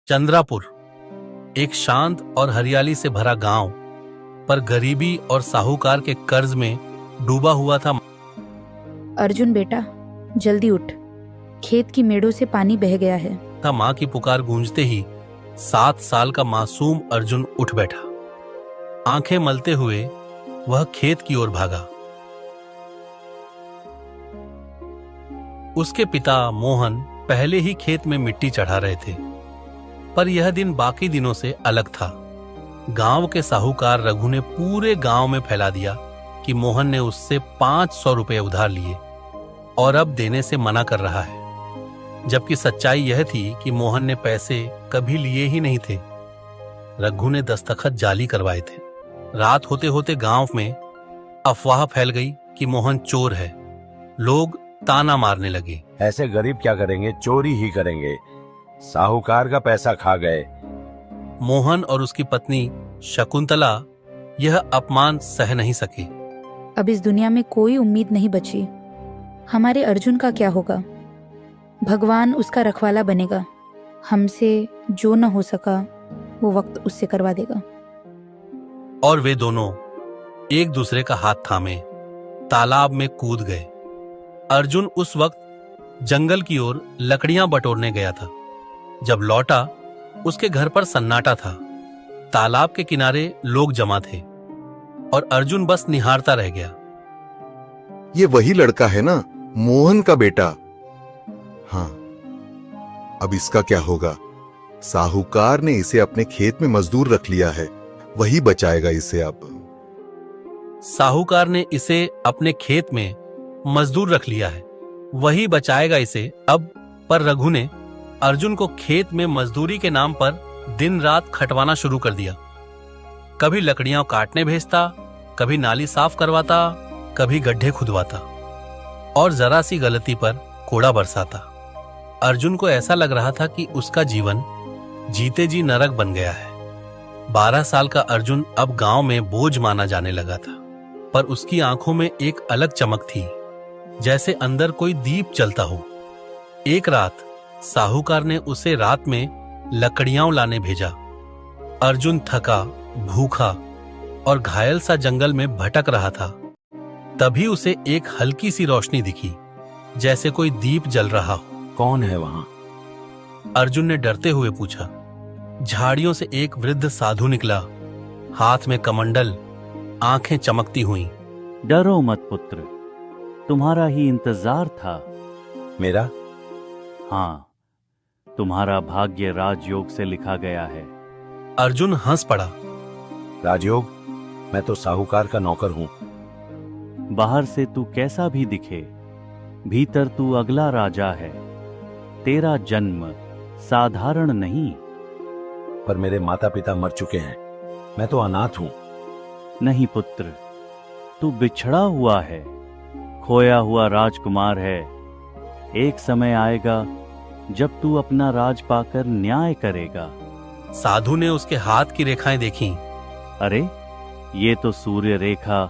चंद्रापुर एक शांत और हरियाली से भरा गांव, पर गरीबी और साहूकार के कर्ज में डूबा हुआ था। अर्जुन बेटा, जल्दी उठ, खेत की मेड़ों से पानी बह गया है। मां की पुकार गूंजते ही 7 साल का मासूम अर्जुन उठ बैठा। आंखें मलते हुए वह खेत की ओर भागा। उसके पिता मोहन पहले ही खेत में मिट्टी चढ़ा रहे थे, पर यह दिन बाकी दिनों से अलग था। गांव के साहूकार रघु ने पूरे गांव में फैला दिया कि मोहन ने उससे 500 रुपए उधार लिए और अब देने से मना कर रहा है, जबकि सच्चाई यह थी कि मोहन ने पैसे कभी लिए ही नहीं थे। रघु ने दस्तखत जाली करवाए थे। रात होते होते गांव में अफवाह फैल गई कि मोहन चोर है। लोग ताना मारने लगे। ऐसे गरीब क्या करेंगे, चोरी ही करेंगे, साहूकार का पैसा खा गए। मोहन और उसकी पत्नी शकुंतला यह अपमान सह नहीं सके। अब इस दुनिया में कोई उम्मीद नहीं बची। हमारे अर्जुन का क्या होगा? भगवान उसका रखवाला बनेगा। हमसे जो न हो सका वो वक्त उससे करवा देगा। और वे दोनों एक दूसरे का हाथ थामे तालाब में कूद गए। अर्जुन उस वक्त जंगल की ओर लकड़ियां बटोरने गया था। जब लौटा, उसके घर पर सन्नाटा था। तालाब के किनारे लोग जमा थे और अर्जुन बस निहारता रह गया। ये वही लड़का है ना, मोहन का बेटा? हाँ, अब इसका क्या होगा? साहूकार ने इसे अपने खेत में मजदूर रख लिया है, वही बचाएगा इसे अब। साहूकार ने इसे अपने खेत में मजदूर रख लिया है, वही बचाएगा इसे अब। पर रघु ने अर्जुन को खेत में मजदूरी के नाम पर दिन रात खटवाना शुरू कर दिया। कभी लकड़ियां काटने भेजता, कभी नाली साफ करवाता, कभी गड्ढे खुदवाता और जरा सी गलती पर कोड़ा बरसाता। अर्जुन को ऐसा लग रहा था कि उसका जीवन जीते जी नरक बन गया है। 12 साल का अर्जुन अब गांव में बोझ माना जाने लगा था, पर उसकी आंखों में एक अलग चमक थी, जैसे अंदर कोई दीप जलता हो। एक रात साहूकार ने उसे रात में लकड़ियां लाने भेजा। अर्जुन थका, भूखा और घायल सा जंगल में भटक रहा था। तभी उसे एक हल्की सी रोशनी दिखी, जैसे कोई दीप जल रहा हो। कौन है वहां? अर्जुन ने डरते हुए पूछा। झाड़ियों से एक वृद्ध साधु निकला, हाथ में कमंडल, आंखें चमकती हुईं। डरो मत पुत्र, तुम्हारा ही इंतजार था। मेरा? हाँ, तुम्हारा भाग्य राजयोग से लिखा गया है। अर्जुन हंस पड़ा। राजयोग? मैं तो साहूकार का नौकर हूं। बाहर से तू कैसा भी दिखे, भीतर तू अगला राजा है। तेरा जन्म साधारण नहीं। पर मेरे माता पिता मर चुके हैं, मैं तो अनाथ हूं। नहीं पुत्र, तू बिछड़ा हुआ है, खोया हुआ राजकुमार है। एक समय आएगा जब तू अपना राज पाकर न्याय करेगा। साधु ने उसके हाथ की रेखाएं देखीं। अरे, ये तो सूर्य रेखा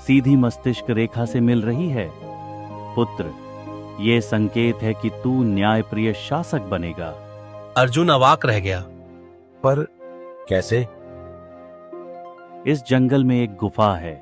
सीधी मस्तिष्क रेखा से मिल रही है। पुत्र, ये संकेत है कि तू न्यायप्रिय शासक बनेगा। अर्जुन अवाक रह गया। पर कैसे? इस जंगल में एक गुफा है,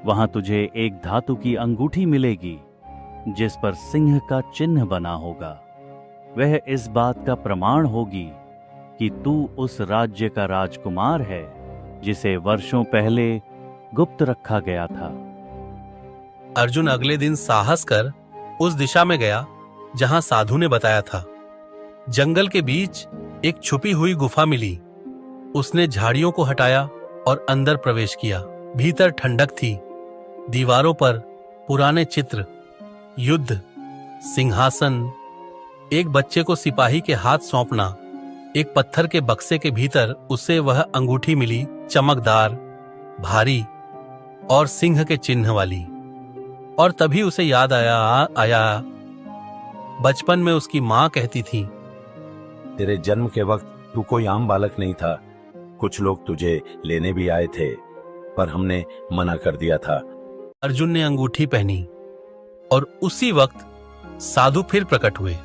वहां तुझे एक धातु की अंगूठी मिलेगी जिस पर सिंह का चिन्ह बना होगा। वह इस बात का प्रमाण होगी कि तू उस राज्य का राजकुमार है जिसे वर्षों पहले गुप्त रखा गया था। अर्जुन अगले दिन साहस कर उस दिशा में गया जहां साधु ने बताया था। जंगल के बीच एक छुपी हुई गुफा मिली। उसने झाड़ियों को हटाया और अंदर प्रवेश किया। भीतर ठंडक थी। दीवारों पर पुराने चित्र, युद्ध, सिंहासन, एक बच्चे को सिपाही के हाथ सौंपना। एक पत्थर के बक्से के भीतर उसे वह अंगूठी मिली, चमकदार, भारी और सिंह के चिन्ह वाली। और तभी उसे याद आया बचपन में उसकी मां कहती थी, तेरे जन्म के वक्त तू कोई आम बालक नहीं था। कुछ लोग तुझे लेने भी आए थे, पर हमने मना कर दिया था। अर्जुन ने अंगूठी पहनी और उसी वक्त साधु फिर प्रकट हुए।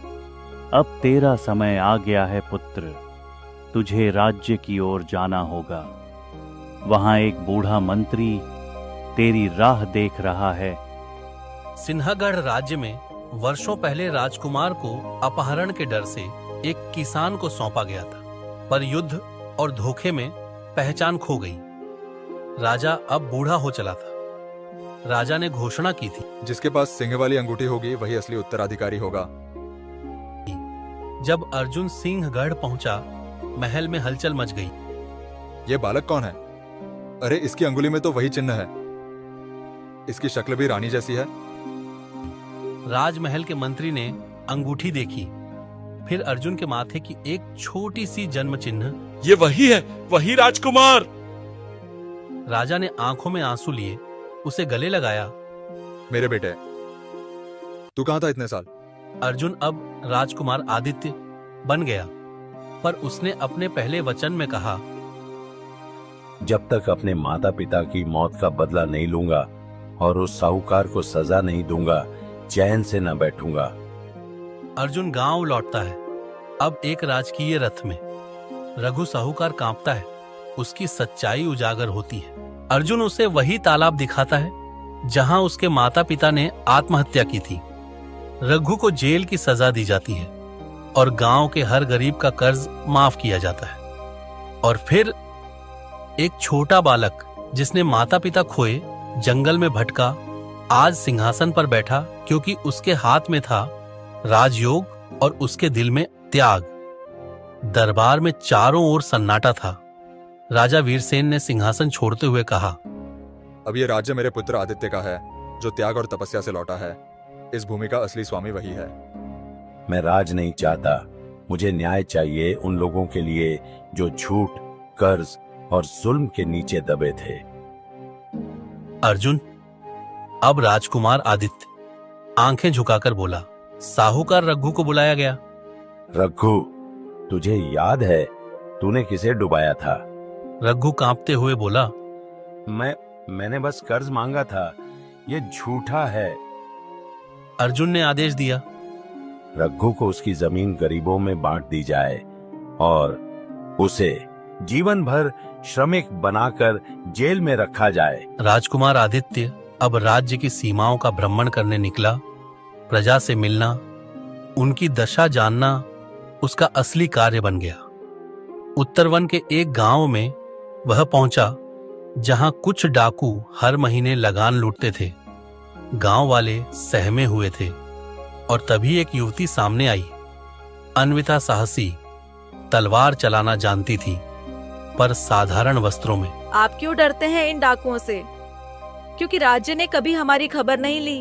अब तेरा समय आ गया है पुत्र। तुझे राज्य की ओर जाना होगा। वहां एक बूढ़ा मंत्री तेरी राह देख रहा है। सिन्हागढ़ राज्य में वर्षों पहले राजकुमार को अपहरण के डर से एक किसान को सौंपा गया था, पर युद्ध और धोखे में पहचान खो गई। राजा अब बूढ़ा हो चला था। राजा ने घोषणा की थी, जिसके पास सिंह वाली अंगूठी होगी वही असली उत्तराधिकारी होगा। जब अर्जुन सिंहगढ़ पहुंचा, महल में हलचल मच गई। ये बालक कौन है? अरे इसकी अंगुली में तो वही चिन्ह है। इसकी शक्ल भी रानी जैसी है। राजमहल के मंत्री ने अंगूठी देखी, फिर अर्जुन के माथे की एक छोटी सी जन्म चिन्ह। ये वही है, वही राजकुमार। राजा ने आंखों में आंसू लिए उसे गले लगाया। मेरे बेटे, तू कहां था इतने साल? अर्जुन अब राजकुमार आदित्य बन गया, पर उसने अपने पहले वचन में कहा, जब तक अपने माता पिता की मौत का बदला नहीं लूंगा और उस साहूकार को सजा नहीं दूंगा, चैन से न बैठूंगा। अर्जुन गांव लौटता है, अब एक राजकीय रथ में। रघु साहूकार कांपता है, उसकी सच्चाई उजागर होती है। अर्जुन उसे वही तालाब दिखाता है जहां उसके माता पिता ने आत्महत्या की थी। रघु को जेल की सजा दी जाती है और गांव के हर गरीब का कर्ज माफ किया जाता है। और फिर एक छोटा बालक जिसने माता पिता खोए, जंगल में भटका, आज सिंहासन पर बैठा, क्योंकि उसके हाथ में था राजयोग और उसके दिल में त्याग। दरबार में चारों ओर सन्नाटा था। राजा वीरसेन ने सिंहासन छोड़ते हुए कहा, अब ये राज्य मेरे पुत्र आदित्य का है, जो त्याग और तपस्या से लौटा है। इस भूमि का असली स्वामी वही है। मैं राज नहीं चाहता, मुझे न्याय चाहिए उन लोगों के लिए जो झूठ, कर्ज और जुल्म के नीचे दबे थे। अर्जुन अब राजकुमार आदित्य आंखें झुकाकर बोला। साहूकार रघु को बुलाया गया। रघु, तुझे याद है तूने किसे डुबाया था? रघु कांपते हुए बोला, मैंने बस कर्ज मांगा था, ये झूठा है। अर्जुन ने आदेश दिया, रघु को उसकी जमीन गरीबों में बांट दी जाए और उसे जीवन भर श्रमिक बनाकर जेल में रखा जाए। राजकुमार आदित्य अब राज्य की सीमाओं का भ्रमण करने निकला। प्रजा से मिलना, उनकी दशा जानना उसका असली कार्य बन गया। उत्तरवन के एक गांव में वह पहुंचा जहां कुछ डाकू हर महीने लगान लूटते थे। गांव वाले सहमे हुए थे और तभी एक युवती सामने आई। अन्विता साहसी, तलवार चलाना जानती थी, पर साधारण वस्त्रों में। आप क्यों डरते हैं इन डाकुओं से? क्योंकि राज्य ने कभी हमारी खबर नहीं ली।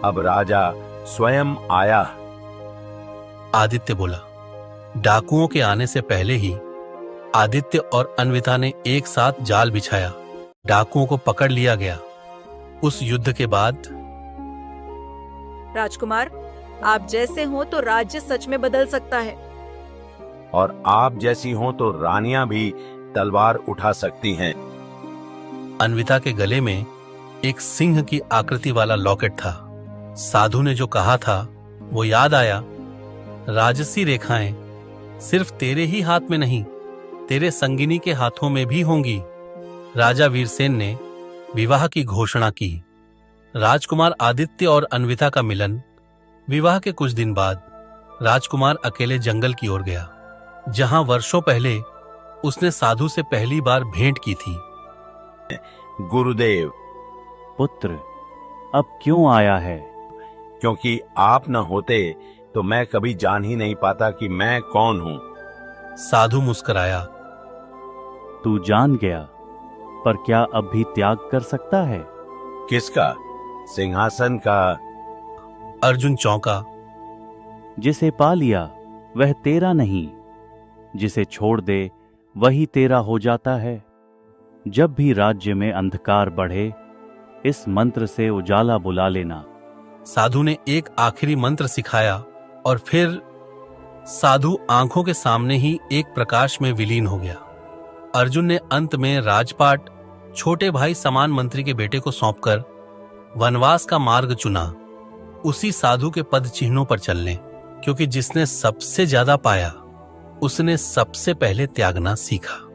अब राजा स्वयं आया। आदित्य बोला। डाकुओं के आने से पहले ही आदित्य और अन्विता ने एक साथ जाल बिछाया। डाकुओं को पकड़ लिया गया। उस युद्ध के बाद राजकुमार, आप जैसे हो तो राज्य सच में बदल सकता है। और आप जैसी हो तो रानियां भी तलवार उठा सकती हैं। अन्विता के गले में एक सिंह की आकृति वाला लॉकेट था। साधु ने जो कहा था वो याद आया। राजसी रेखाएं सिर्फ तेरे ही हाथ में नहीं, तेरे संगिनी के हाथों में भी होंगी। राजा वीरसेन ने विवाह की घोषणा की। राजकुमार आदित्य और अन्विता का मिलन। विवाह के कुछ दिन बाद राजकुमार अकेले जंगल की ओर गया, जहां वर्षों पहले उसने साधु से पहली बार भेंट की थी। गुरुदेव, पुत्र, अब क्यों आया है? क्योंकि आप न होते तो मैं कभी जान ही नहीं पाता कि मैं कौन हूं। साधु मुस्कुराया। तू जान गया, पर क्या अब भी त्याग कर सकता है? किसका? सिंहासन का। अर्जुन चौंका। जिसे पा लिया वह तेरा नहीं, जिसे छोड़ दे वही तेरा हो जाता है। जब भी राज्य में अंधकार बढ़े, इस मंत्र से उजाला बुला लेना। साधु ने एक आखिरी मंत्र सिखाया और फिर साधु आंखों के सामने ही एक प्रकाश में विलीन हो गया। अर्जुन ने अंत में राजपाट छोटे भाई समान मंत्री के बेटे को सौंपकर वनवास का मार्ग चुना, उसी साधु के पद चिन्हों पर चलने, क्योंकि जिसने सबसे ज्यादा पाया उसने सबसे पहले त्यागना सीखा।